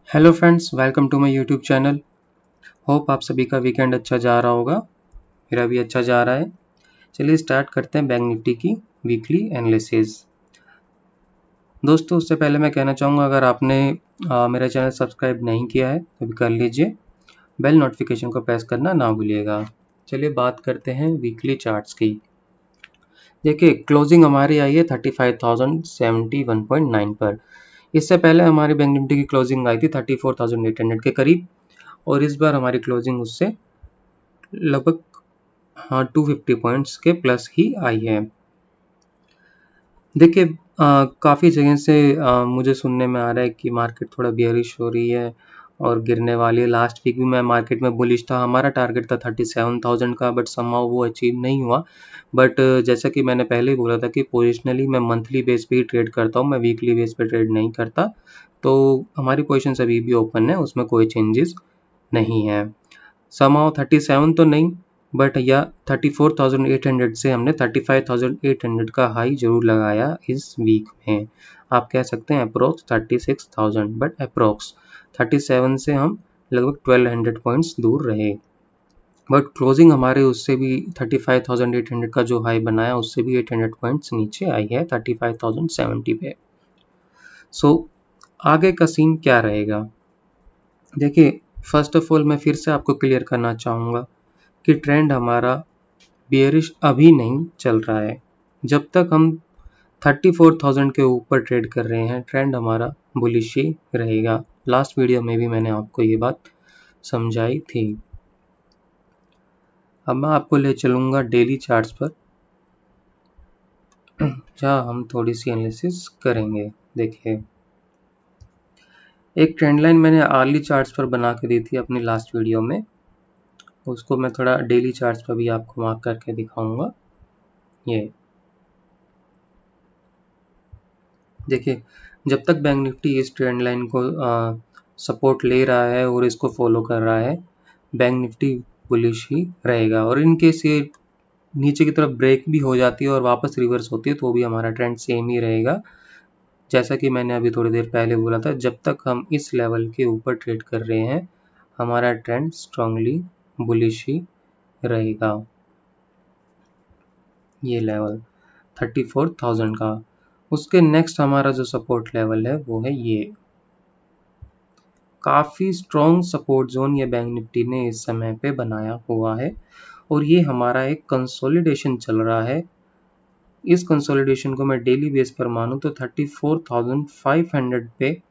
Hello friends, welcome to my YouTube channel. Hope आप सभी का वीकेंड अच्छा जा रहा होगा। मेरा भी अच्छा जा रहा है। चलिए स्टार्ट करते हैं बैंक निफ्टी की वीकली एनालिसिस। दोस्तों, उससे पहले मैं कहना चाहूँगा, अगर आपने मेरा चैनल सब्सक्राइब नहीं किया है तो भी कर लीजिए। बेल नोटिफिकेशन को प्रेस करना ना भूलिएगा। चलिए बात करते हैं वीकली चार्ट्स की। देखिए, क्लोजिंग हमारी आई है 35,071.9 पर। इससे पहले हमारी बैंक निफ्टी की क्लोजिंग आई थी 34,800 के करीब, और इस बार हमारी क्लोजिंग उससे लगभग 250 पॉइंट्स के प्लस ही आई है। देखिए, काफ़ी जगह से मुझे सुनने में आ रहा है कि मार्केट थोड़ा बियरिश हो रही है और गिरने वाली है। लास्ट वीक भी मैं मार्केट में बुलिश था। हमारा टारगेट था 37,000 का, बट समहाउ वो अचीव नहीं हुआ। बट जैसा कि मैंने पहले ही बोला था कि पोजिशनली मैं मंथली बेस पे ही ट्रेड करता हूँ, मैं वीकली बेस पे ट्रेड नहीं करता। तो हमारी पोजिशन अभी भी ओपन है, उसमें कोई चेंजेस नहीं है। समहाउ 37 तो नहीं, बट या 34,800 से हमने 35,800 का हाई जरूर लगाया इस वीक में। आप कह सकते हैं अप्रोक्स 36,000, बट अप्रोक्स 37 से हम लगभग 1200 पॉइंट्स दूर रहे। बट क्लोजिंग हमारे उससे भी 35,800 का जो हाई बनाया उससे भी 800 पॉइंट्स नीचे आई है 35,070 पे। सो आगे का सीन क्या रहेगा? देखिए, फर्स्ट ऑफ ऑल मैं फिर से आपको क्लियर करना चाहूँगा कि ट्रेंड हमारा बियरिश अभी नहीं चल रहा है। जब तक हम 34,000 के ऊपर ट्रेड कर रहे हैं, ट्रेंड हमारा बुलिश ही रहेगा। लास्ट वीडियो में भी मैंने आपको ये बात समझाई थी। अब मैं आपको ले चलूँगा डेली चार्ट्स पर, जहाँ हम थोड़ी सी एनालिसिस करेंगे। देखिए, एक ट्रेंड लाइन मैंने आर्ली चार्ट्स पर बना के दी थी अपनी लास्ट वीडियो में, उसको मैं थोड़ा डेली चार्ट्स पर भी आपको मार्क करके दिखाऊंगा। ये देखिए, जब तक बैंक निफ्टी इस ट्रेंड लाइन को सपोर्ट ले रहा है और इसको फॉलो कर रहा है, बैंक निफ्टी बुलिश ही रहेगा। और इन केस ये नीचे की तरफ ब्रेक भी हो जाती है और वापस रिवर्स होती है तो भी हमारा ट्रेंड सेम ही रहेगा। जैसा कि मैंने अभी थोड़ी देर पहले बोला था, जब तक हम इस लेवल के ऊपर ट्रेड कर रहे हैं, हमारा ट्रेंड स्ट्रांगली बुलिश ही रहेगा। ये लेवल 34,000 का। उसके नेक्स्ट हमारा जो सपोर्ट लेवल है वो है ये। काफ़ी स्ट्रॉन्ग सपोर्ट जोन ये बैंक निफ्टी ने इस समय पे बनाया हुआ है, और ये हमारा एक कंसोलिडेशन चल रहा है। इस कंसोलिडेशन को मैं डेली बेस पर मानूं तो 34,500 पे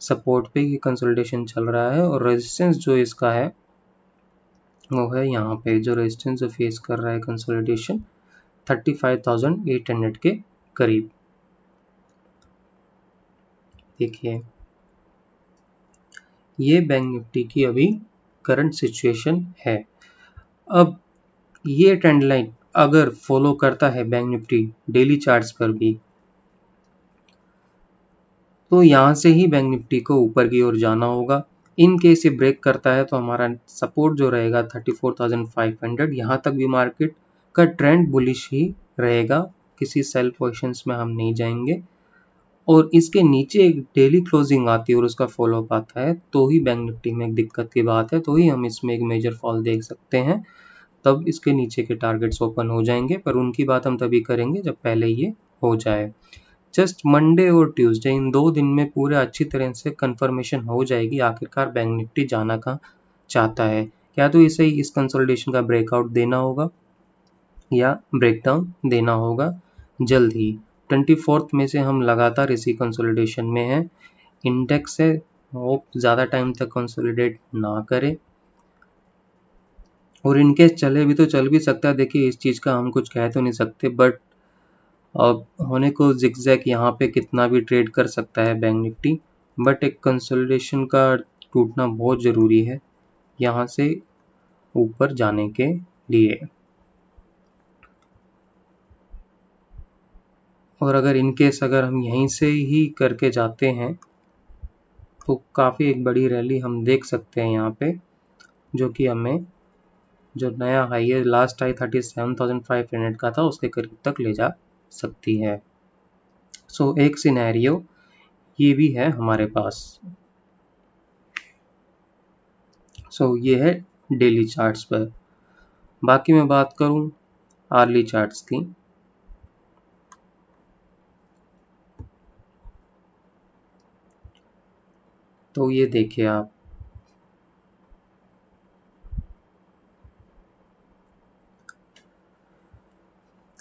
सपोर्ट पे ये कंसोलिडेशन चल रहा है, और रेजिस्टेंस जो इसका है वो है यहाँ पे। जो रेजिस्टेंस जो फेस कर रहा है कंसोलिडेशन 35,800 के करीब। देखिए, ये बैंक निफ्टी की अभी करंट सिचुएशन है। अब ये ट्रेंड लाइन अगर फॉलो करता है बैंक निफ्टी डेली चार्ट्स पर भी, तो यहाँ से ही बैंक निफ्टी को ऊपर की ओर जाना होगा। इन केस ये ब्रेक करता है तो हमारा सपोर्ट जो रहेगा 34,500, यहाँ तक भी मार्केट का ट्रेंड बुलिश ही रहेगा। किसी सेल पोजिशंस में हम नहीं जाएंगे, और इसके नीचे एक डेली क्लोजिंग आती है और उसका फॉलो अप आता है तो ही बैंक निफ्टी में एक दिक्कत की बात है, तो ही हम इसमें एक मेजर फॉल देख सकते हैं। तब इसके नीचे के टारगेट्स ओपन हो जाएंगे, पर उनकी बात हम तभी करेंगे जब पहले ये हो जाए। जस्ट मंडे और ट्यूसडे, इन 2 दिन में पूरे अच्छी तरह से कंफर्मेशन हो जाएगी आखिरकार बैंक निफ्टी जाना कहाँ चाहता है। या तो इसे इस कंसोलिडेशन का ब्रेकआउट देना होगा या ब्रेकडाउन देना होगा जल्द ही। 24th में से हम लगातार इसी कंसोलिडेशन में हैं। इंडेक्स है, होप ज़्यादा टाइम तक कंसोलिडेट ना करे, और इनकेस चले भी तो चल भी सकता है। देखिए, इस चीज़ का हम कुछ कह तो नहीं सकते, बट अब होने को जिगजैग यहाँ पे कितना भी ट्रेड कर सकता है बैंक निफ्टी, बट एक कंसोलिडेशन का टूटना बहुत ज़रूरी है यहाँ से ऊपर जाने के लिए। और अगर इनकेस अगर हम यहीं से ही करके जाते हैं तो काफ़ी एक बड़ी रैली हम देख सकते हैं यहाँ पे, जो कि हमें जो नया हाई है, लास्ट हाई 37,500 का था, उसके करीब तक ले जा सकती है। सो एक सिनेरियो ये भी है हमारे पास। सो ये है डेली चार्ट्स पर। बाकी मैं बात करूं आर्ली चार्ट्स की, तो ये देखिए आप,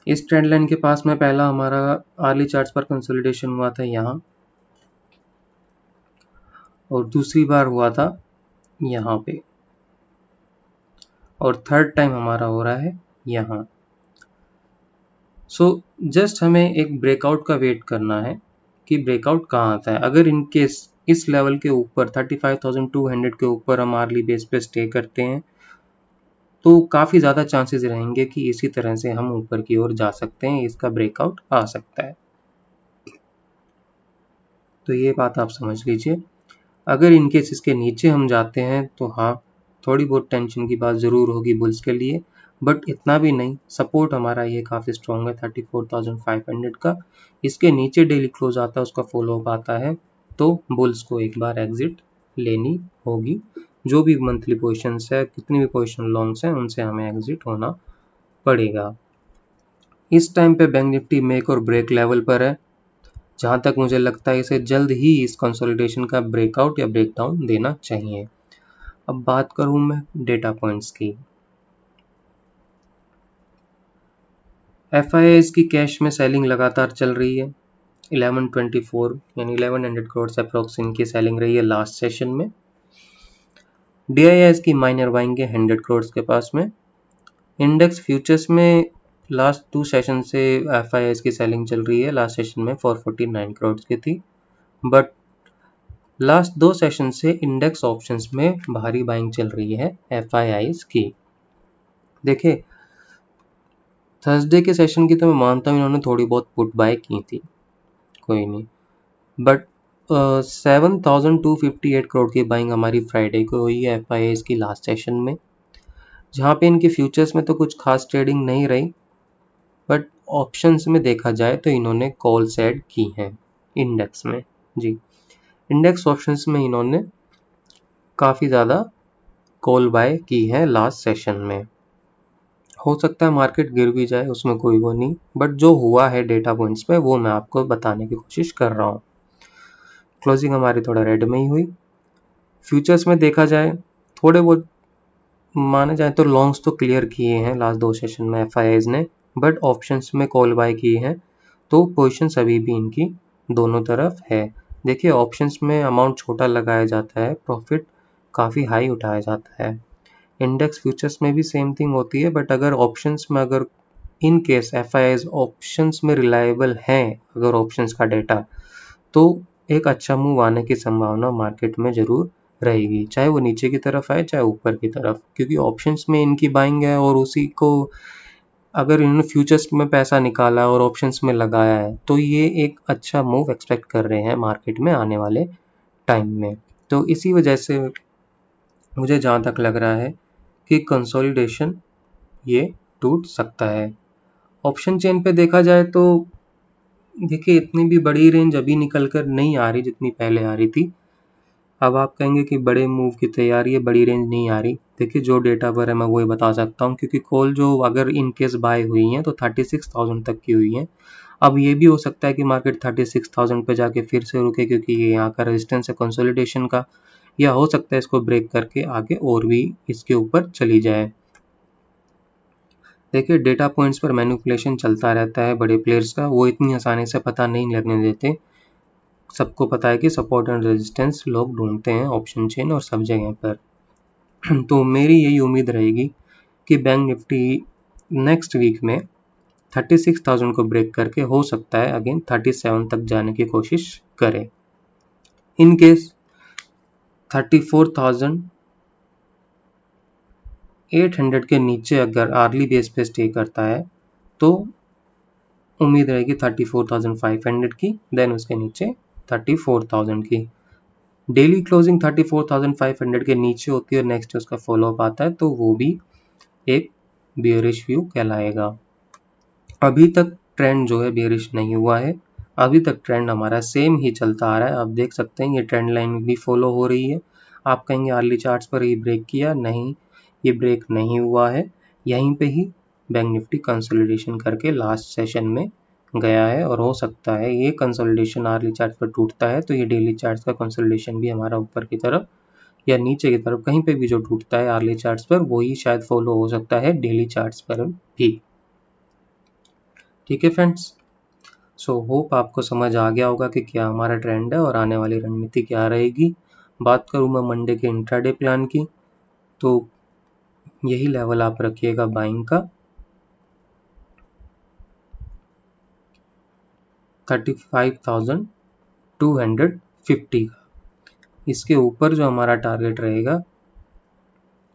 इस ट्रेंड लाइन के पास में पहला हमारा आर्ली चार्ट्स पर कंसोलिडेशन हुआ था यहाँ, और दूसरी बार हुआ था यहाँ पे, और थर्ड टाइम हमारा हो रहा है यहाँ। सो जस्ट हमें एक ब्रेकआउट का वेट करना है कि ब्रेकआउट कहाँ आता है। अगर इन केस इस लेवल के ऊपर 35,200 के ऊपर हम आर्ली बेस पे स्टे करते हैं तो काफ़ी ज़्यादा चांसेस रहेंगे कि इसी तरह से हम ऊपर की ओर जा सकते हैं, इसका ब्रेकआउट आ सकता है। तो ये बात आप समझ लीजिए। अगर इनकेस इसके नीचे हम जाते हैं तो हाँ, थोड़ी बहुत टेंशन की बात ज़रूर होगी बुल्स के लिए, बट इतना भी नहीं। सपोर्ट हमारा ये काफ़ी स्ट्रॉन्ग है 34,500 का। इसके नीचे डेली क्लोज आता है, उसका फॉलो अप आता है, तो बुल्स को एक बार एग्जिट लेनी होगी। जो भी मंथली पोजिशंस है, कितनी भी पोजिशन लॉन्ग्स हैं, उनसे हमें एग्जिट होना पड़ेगा। इस टाइम पे बैंक निफ्टी मेक और ब्रेक लेवल पर है। जहाँ तक मुझे लगता है इसे जल्द ही इस कंसोलिडेशन का ब्रेकआउट या ब्रेकडाउन देना चाहिए। अब बात करूँ मैं डेटा पॉइंट्स की। FIIs की कैश में सेलिंग लगातार चल रही है। 1124 यानी 1100 करोड़ अप्रोक्स इनकी सेलिंग रही है लास्ट सेशन में। DIIs की माइनर बाइंग है 100 करोड़ के पास में। इंडेक्स फ्यूचर्स में लास्ट 2 सेशन से FIIs की सेलिंग चल रही है। लास्ट सेशन में 449 करोड़ की थी, बट लास्ट 2 सेशन से इंडेक्स ऑप्शंस में भारी बाइंग चल रही है FIIs की। देखिए, थर्सडे के सेशन की तो मैं मानता हूँ इन्होंने थोड़ी बहुत पुट बाय की थी, कोई नहीं, बट 7,258 करोड़ की बाइंग हमारी फ्राइडे को हुई है FIIs की लास्ट सेशन में, जहाँ पे इनकी फ्यूचर्स में तो कुछ खास ट्रेडिंग नहीं रही, बट ऑप्शंस में देखा जाए तो इन्होंने कॉल्स ऐड की हैं इंडेक्स में। जी, इंडेक्स ऑप्शंस में इन्होंने काफ़ी ज़्यादा कॉल बाय की है लास्ट सेशन में। हो सकता है मार्केट गिर भी जाए, उसमें कोई वो नहीं, बट जो हुआ है डेटा पॉइंट्स पे वो मैं आपको बताने की कोशिश कर रहा हूँ। क्लोजिंग हमारी थोड़ा रेड में ही हुई। फ्यूचर्स में देखा जाए, थोड़े बहुत माने जाए तो लॉन्ग्स तो क्लियर किए हैं लास्ट 2 सेशन में FIIs ने, बट ऑप्शंस में कॉल बाय किए हैं, तो पोजिशंस अभी भी इनकी दोनों तरफ है। देखिए, ऑप्शंस में अमाउंट छोटा लगाया जाता है, प्रॉफिट काफ़ी हाई उठाया जाता है। इंडेक्स फ्यूचर्स में भी सेम थिंग होती है, बट अगर ऑप्शंस में, अगर इन केस FIIs ऑप्शंस में रिलायबल हैं, अगर ऑप्शंस का डेटा, तो एक अच्छा मूव आने की संभावना मार्केट में ज़रूर रहेगी, चाहे वो नीचे की तरफ आए चाहे ऊपर की तरफ, क्योंकि ऑप्शंस में इनकी बाइंग है और उसी को अगर इन्होंने फ्यूचर्स में पैसा निकाला और ऑप्शंस में लगाया है तो ये एक अच्छा मूव एक्सपेक्ट कर रहे हैं मार्केट में आने वाले टाइम में। तो इसी वजह से मुझे जहाँ तक लग रहा है कि कंसोलिडेशन ये टूट सकता है। ऑप्शन चेन पे देखा जाए तो देखिए, इतनी भी बड़ी रेंज अभी निकल कर नहीं आ रही जितनी पहले आ रही थी। अब आप कहेंगे कि बड़े मूव की तैयारी है, बड़ी रेंज नहीं आ रही। देखिए, जो डेटा पर है मैं वही बता सकता हूँ, क्योंकि कॉल जो अगर इन केस बाय हुई हैं तो 36,000 तक की हुई हैं। अब ये भी हो सकता है कि मार्केट 36,000 पे जाके फिर से रुके, क्योंकि ये यहाँ का रेजिस्टेंस है कंसोलिडेशन का, या हो सकता है इसको ब्रेक करके आगे और भी इसके ऊपर चली जाए। देखिए, डेटा पॉइंट्स पर मैनिपुलेशन चलता रहता है बड़े प्लेयर्स का, वो इतनी आसानी से पता नहीं लगने देते। सबको पता है कि सपोर्ट एंड रेजिस्टेंस लोग ढूंढते हैं ऑप्शन चेन और सब जगह पर। तो मेरी यही उम्मीद रहेगी कि बैंक निफ्टी नेक्स्ट वीक में 36,000 को ब्रेक करके हो सकता है अगेन 37 तक जाने की कोशिश करे। इन केस 34,800 के नीचे अगर आर्ली बेस पे स्टे करता है तो उम्मीद रहेगी 34,500 की, देन उसके नीचे 34,000 की। डेली क्लोजिंग 34,500 के नीचे होती है और नेक्स्ट उसका फॉलोअप आता है, तो वो भी एक बियरिश व्यू कहलाएगा। अभी तक ट्रेंड जो है बियरिश नहीं हुआ है, अभी तक ट्रेंड हमारा सेम ही चलता आ रहा है। आप देख सकते हैं ये ट्रेंड लाइन भी फॉलो हो रही है। आप कहेंगे अर्ली चार्ट्स पर ही ब्रेक किया, नहीं ये ब्रेक नहीं हुआ है, यहीं पे ही बैंक निफ्टी कंसोलिडेशन करके लास्ट सेशन में गया है और हो सकता है ये कंसोलिडेशन अर्ली चार्ट पर टूटता है तो ये डेली चार्ट्स का कंसोलिडेशन भी हमारा ऊपर की तरफ या नीचे की तरफ कहीं पे भी जो टूटता है अर्ली चार्ट्स पर वही शायद फॉलो हो सकता है डेली चार्ट्स पर भी। ठीक है फ्रेंड्स, सो होप आपको समझ आ गया होगा कि क्या हमारा ट्रेंड है और आने वाली रणनीति क्या रहेगी। बात करूँ मैं मंडे के इंट्राडे प्लान की, तो यही लेवल आप रखिएगा बाइंग का 35,250 का। इसके ऊपर जो हमारा टारगेट रहेगा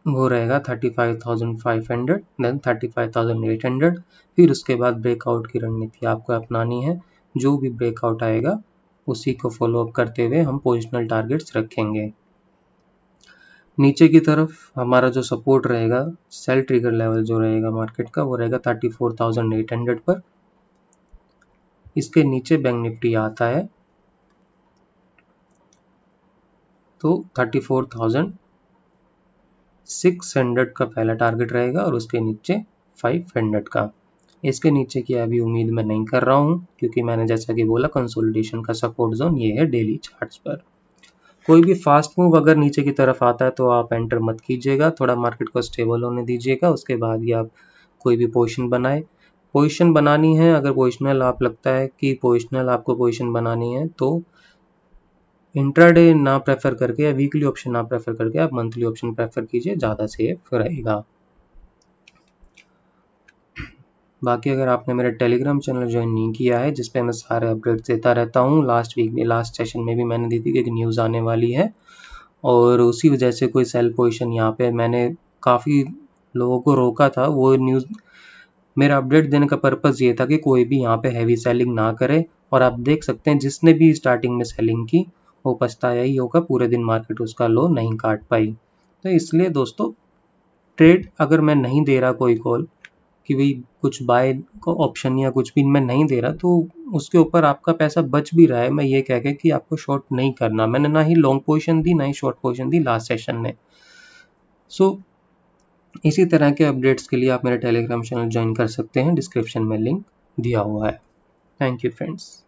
वो रहेगा 35,500, देन 35,800। फिर उसके बाद ब्रेकआउट की रणनीति आपको अपनानी है, जो भी ब्रेकआउट आएगा उसी को फॉलो अप करते हुए हम पोजिशनल टारगेट्स रखेंगे। नीचे की तरफ हमारा जो सपोर्ट रहेगा, सेल ट्रिगर लेवल जो रहेगा मार्केट का, वो रहेगा 34,800 पर। इसके नीचे बैंक निफ्टी आता है तो 34,600 का पहला टारगेट रहेगा और उसके नीचे 500 का। इसके नीचे की अभी उम्मीद मैं नहीं कर रहा हूँ, क्योंकि मैंने जैसा कि बोला कंसोलिडेशन का सपोर्ट जोन ये है डेली चार्ट्स पर। कोई भी फास्ट मूव अगर नीचे की तरफ आता है तो आप एंटर मत कीजिएगा, थोड़ा मार्केट को स्टेबल होने दीजिएगा, उसके बाद ही आप कोई भी पोजीशन बनाए। पोजीशन बनानी है, अगर पोजिशनल आप लगता है कि पोजिशनल आपको पोजीशन बनानी है तो इंट्राडे ना प्रेफर करके या वीकली ऑप्शन ना प्रेफर करके आप मंथली ऑप्शन प्रेफर कीजिए, ज़्यादा सेफ रहेगा। बाकी अगर आपने मेरा टेलीग्राम चैनल ज्वाइन नहीं किया है जिस पे मैं सारे अपडेट्स देता रहता हूँ, लास्ट वीक में लास्ट सेशन में भी मैंने दी थी कि एक न्यूज़ आने वाली है और उसी वजह से कोई सेल पोजीशन यहाँ पे मैंने काफ़ी लोगों को रोका था। वो न्यूज़ मेरा अपडेट देने का पर्पज़ ये था कि कोई भी यहाँ पे हैवी सेलिंग ना करे, और आप देख सकते हैं जिसने भी स्टार्टिंग में सेलिंग की वो पछताया ही होगा, पूरे दिन मार्केट उसका लो नहीं काट पाई। तो इसलिए दोस्तों, ट्रेड अगर मैं नहीं दे रहा कोई कॉल कि भाई कुछ बाय को ऑप्शन या कुछ भी मैं नहीं दे रहा, तो उसके ऊपर आपका पैसा बच भी रहा है, मैं ये कह के कि आपको शॉर्ट नहीं करना। मैंने ना ही लॉन्ग पोजीशन दी ना ही शॉर्ट पोजीशन दी लास्ट सेशन में। सो इसी तरह के अपडेट्स के लिए आप मेरे टेलीग्राम चैनल ज्वाइन कर सकते हैं, डिस्क्रिप्शन में लिंक दिया हुआ है। Thank you friends.